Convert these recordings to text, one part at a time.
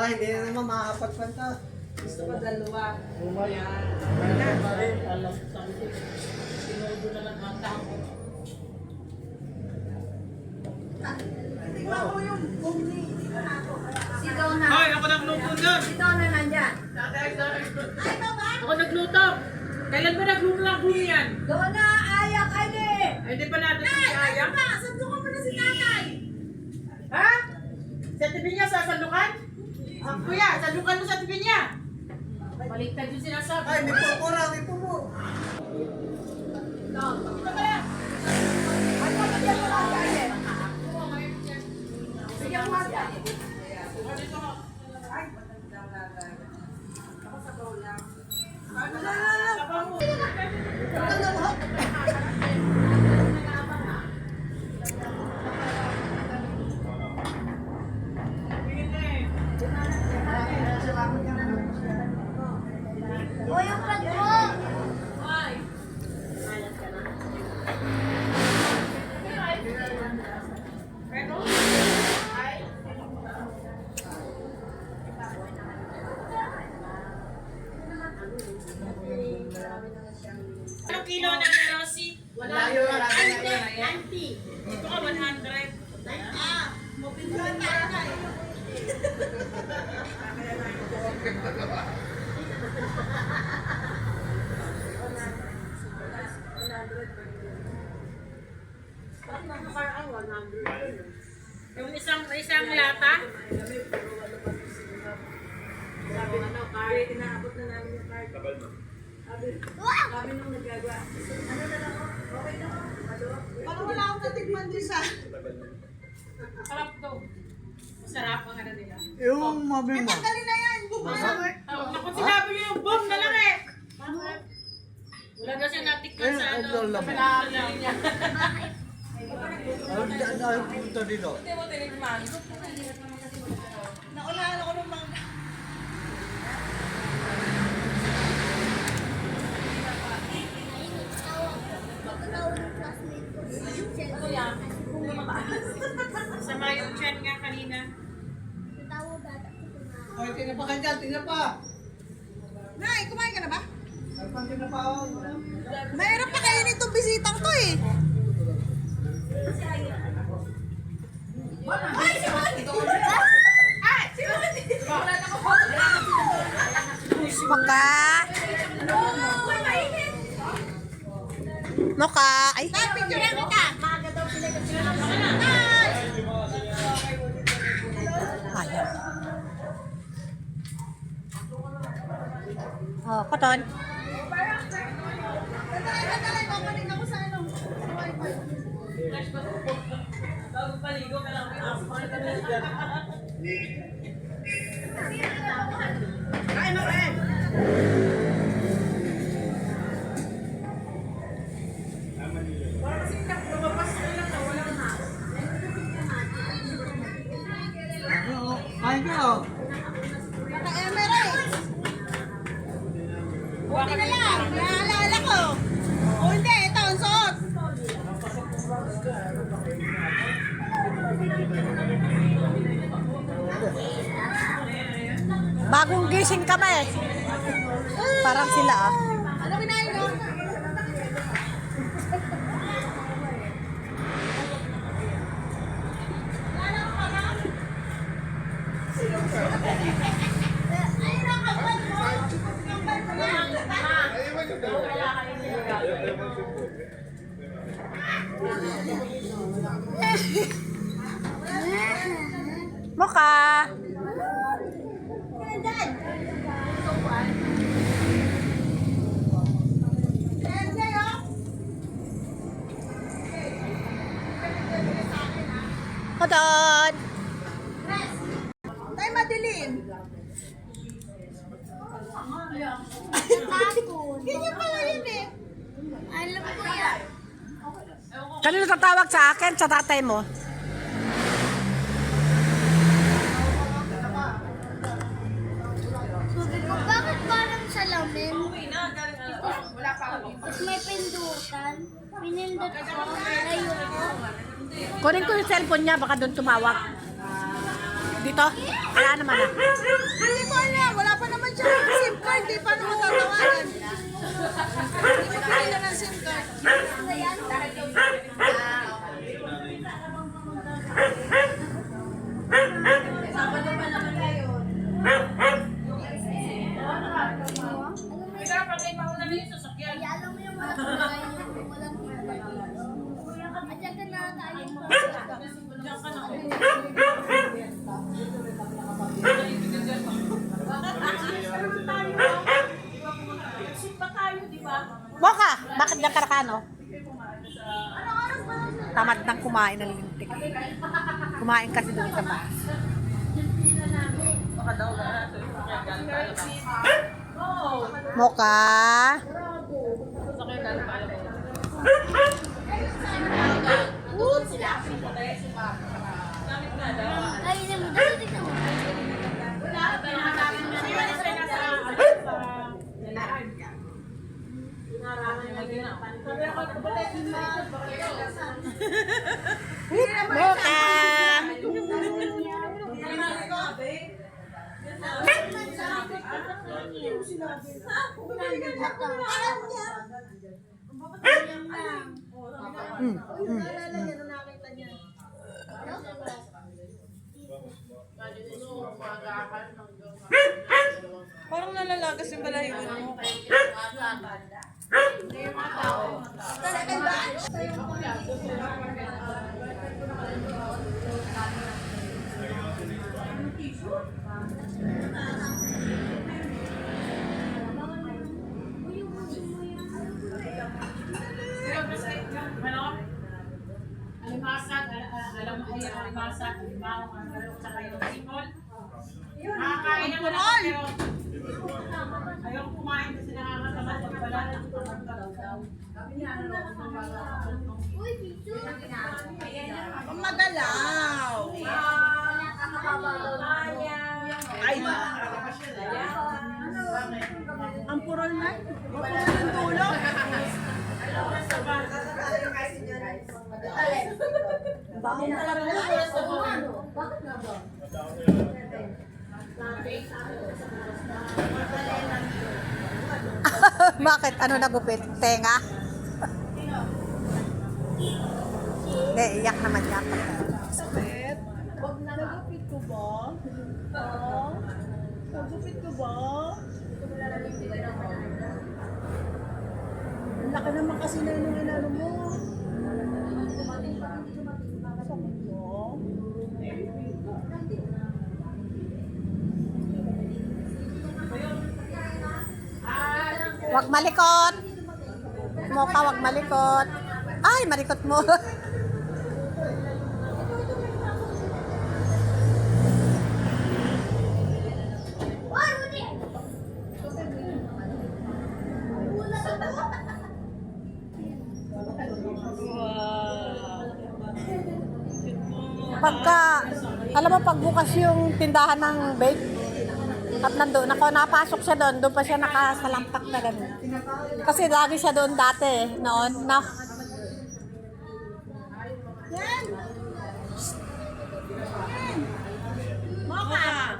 Hindi na naman makakapagpanta. Gusto ko dalawa. Yan. Alam ko sa akin. Sinudo na lang ang tao. Tingnan mo yung bumli. Si Donna. Hoy, ako nagluto nun! Si Donna nandyan. Ako nagluto! Kailan ba nagluto ng bumi yan? Donna, ayak ay di. Ay, di pa natin si Ayang? Sandukan mo na si nanay. Ha? Sa tibi niya, sasandukan? Kuya, sandukan mo sa tibi niya! Baliktad yung sinasabi. Ay, may pupura, may pupo. Ito ba yan? Ay, pagkakyan mo lang dyan. Sige mo nga. O yung pag mo. Anong kilo ng Rossi? Layo na lang. Auntie. Ito ka 100. Mabintuan na nanay. Yung isang lata? Sabi na no, card. Inaabot na namin yung card. Kami nung nagagawa. Ano na lang ako? Okay na ako. Parang wala akong natigman din sa... Sarap to. Masarap ang ano nila. Yung mabing mo. Tanggalin na yan! Bumalik! Naku, sinabi niyo yung bomb na lang eh. Wala daw siya natikman sa ano. Ito lang. Palalang niya. Ano punta dito? Hindi mo tinikman. Naulahan ako ng mga... Sama yung chan nga kanina. Ay, tinapa ka dyan, tinapa. Nay, kumain ka na ba? Ay, pang tinapa ako. Mahirap pa kainin itong bisitang to eh. Ay, si Mati! Ay, si Mati! Maka. Maka. Ay. Picture na kita! Ayaw. Oh, koton. Sandali, babalik ako sa ano. Bago paligo ka lang. Kain mo, kain! Parang kasi lumabas ko lang na walang mas. Kain ka, oh. Naka-emera eh. Okay na lang, naalala ko. O hindi, ito ang suot. Bagong gising kami. Parang sila ah. Ano kinain mo? Mukha. Koton. Tay, madilim. Ganyan pala yun eh. Alam ko yan. Kanino tatawag sa akin? Sa tatay mo? Bakit parang salamin? Uwi na, galing Wala pa ako dito. Tapos may pindutan. Pinindot ko. Ayoko. Kunin ko yung cellphone niya, baka doon tumawag. Dito? Wala naman ah. Hindi ko alam. Wala pa naman siya ng SIM card. Di pa naman tatawagan. Hindi ko kailan ng SIM card. Sabado pa naman ngayon. Kaya alam mo yung walang kulay, yung walang kulay. At saka na tayo. Moka, bakit ka karakano? Tamad nang kumain ng lintik. Kumain kasi doon sa bahay. Moka. Ay, hindi mo. Dali dito mo. Moka. Parang nalalagas yung balahibo mo. Alimasag, alam mo ay alimasag, alimaw, ang galaw sa kayo ng sipol. Nakakain naman ako pero ayaw kumain kasi nakakatamad pag wala ng pagkakalaw daw. Uy, picture. Magalaw. Ay, ang purol na. Ang purol ng tulog. Bakit na lang Bakit nga ba? Bakit? Ano nagupit? Tenga? Hindi, iyak naman niya. Nagupit ko ba? Nagupit ko ba? Ang laki naman kasi na nung inano mo. Sakit mo? Huwag malikot. Moka, huwag malikot. Ay, malikot mo. Uy, Rudy! Pagka, alam mo, pagbukas yung tindahan ng bake, at nandoon ako, napasok siya doon pa siya nakasalampak na gano'n. Kasi lagi siya doon dati, noon, na. Moka!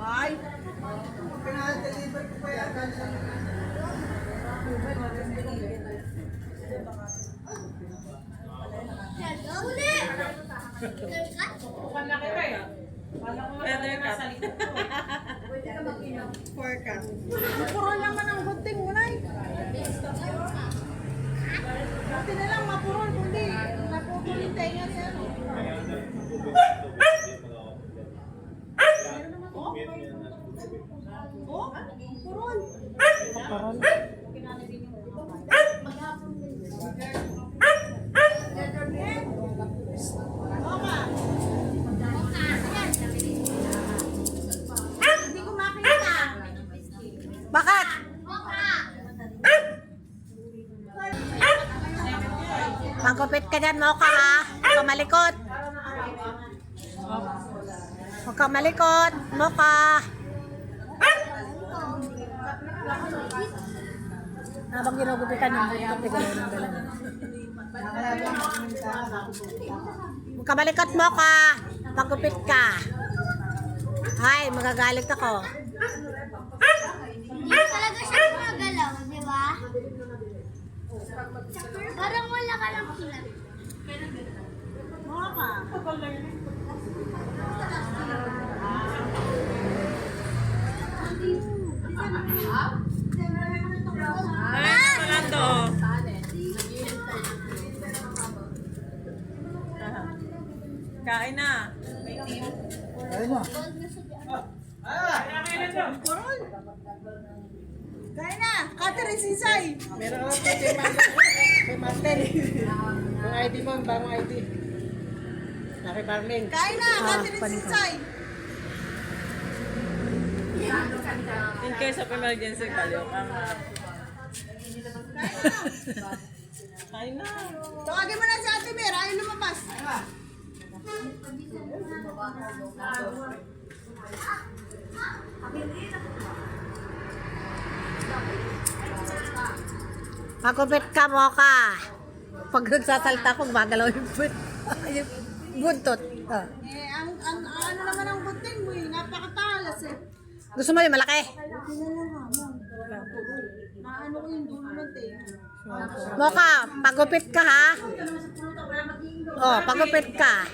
Ay! Pinaka-deliver ko pa yan. Uli! Bukan na kita eh. Kala ko nasa likod ko. Forecast. Ang purol naman ang gunting mo, Nay. Buti na lang mapurol, kundi napupul yung tenga niya. Oh, purol. Hindi ko makita. Bakit? Magupit ka dyan, Moka, ha? Huwag ka malikot. Huwag ka malikot, Moka. Habang ginugupitan yung buntot, galaw ng galaw. Kamalikot mo ka, pagupit ka. Ay, magagalit ako. Hindi talaga siya gumagalaw, di ba? Parang wala ka lang kilat. Kain na. Ayun mo. Kain na. Catherine Sisay. Meron ka kay Martin. Yung ID mo, yung bagong ID. Naki Barling. Kain na. Catherine panig ko. Sisay. In case of emergency, kaliw ka nga. Kain na. Tawagin mo na si Ate Mer. Ayaw lumabas. Pagupit ka mo ka. Pag nagsasalta ko, gumagalaw yung yung buntot. Oh. Ano naman ang bunting mo eh. Napakatalas eh. Gusto mo yung malaki? Maano ko yung dulo ng tayo. Moka, pagupit ka ha. Oh, pagupit ka.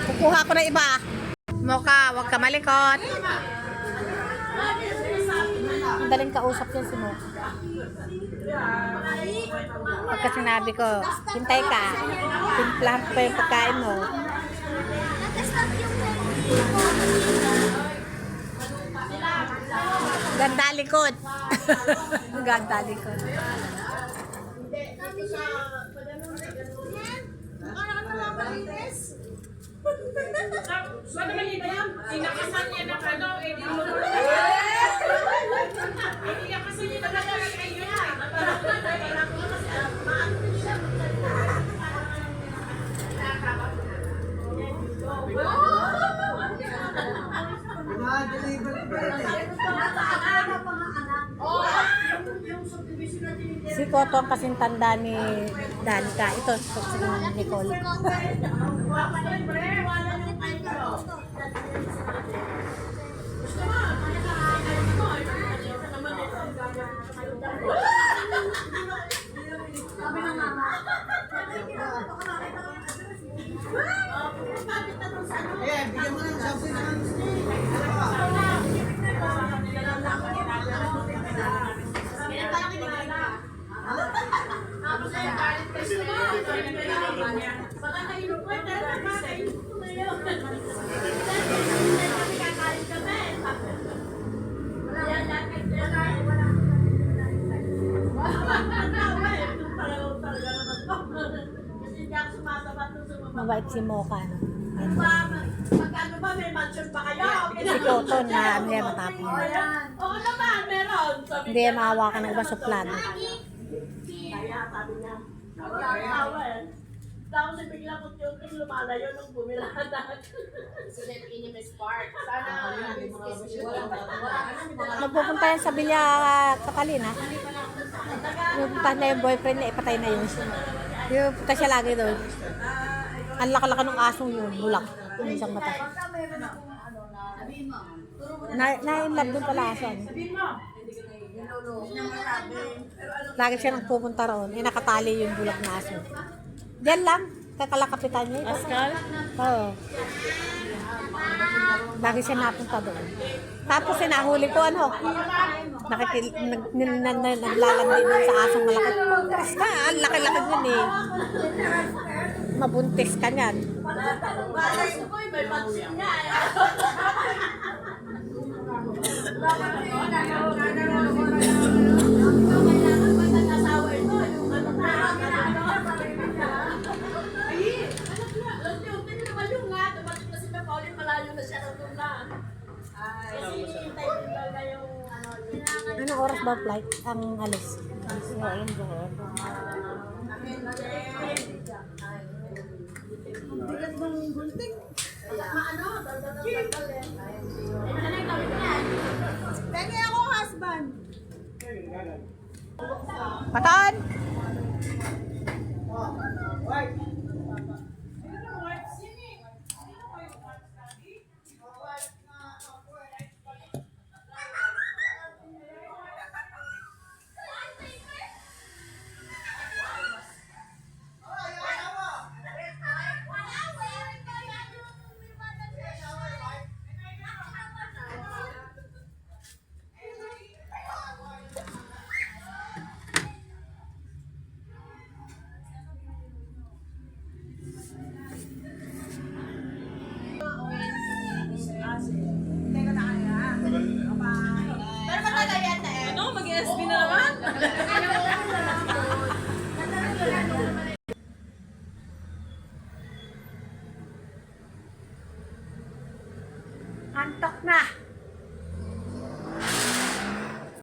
Kukuha ko na iba. Moka, wag ka malikot. Madaling kausap yan si Moka. Pagka sinabi ko, hintay ka. Timplahan ko pa yung pagkain mo. Nakastop yung Ganda likod. Ganda likod. Ano naman yun yan? Inakasan niya ng ano, eh di mo. Inakasan niya ng ano, eh ayun na. Na-deliver ko pa rin eh. Si Koto ang kasing tanda ni Danica. Ito, si Nicole. Ayan, bigyan mo ng something na Mabait si Mocha, no? Magkano ba? May mansion pa kayo? Si Koto na ano yan, matapang. Oo naman, meron. Sabi Hindi yan mahawakan ng iba suplado. Kaya sabi niya, tawa eh. Tapos bigla ko yung lumalayo nung bumila na. Magpupunta yan sa Bilya Kakalin, ha? Yung punta na yung boyfriend niya, ipatay na yun. Yung punta siya lagi doon. Ang laka-laka ng asong yun, bulak. Yung isang mata. Na-inlove doon pala aso. Ano? Lagi siya nang pupunta roon. Eh, nakatali yung bulak na aso. Diyan lang, kakalakapitan niya. Pascal? Oo. Lagi siya napunta doon. Tapos sinahuli ko ano, naglalandi doon sa asong malaki. Buntis ka, ang laki-laki nun eh. Mabuntis ka niyan. Balay ko may mansion niya eh. Kailangan ba nag-asawa ito? Yung ano na, Anong oras ba flight? Ang alis? bigat ng gunting. Pwede ako husband. Patan! White.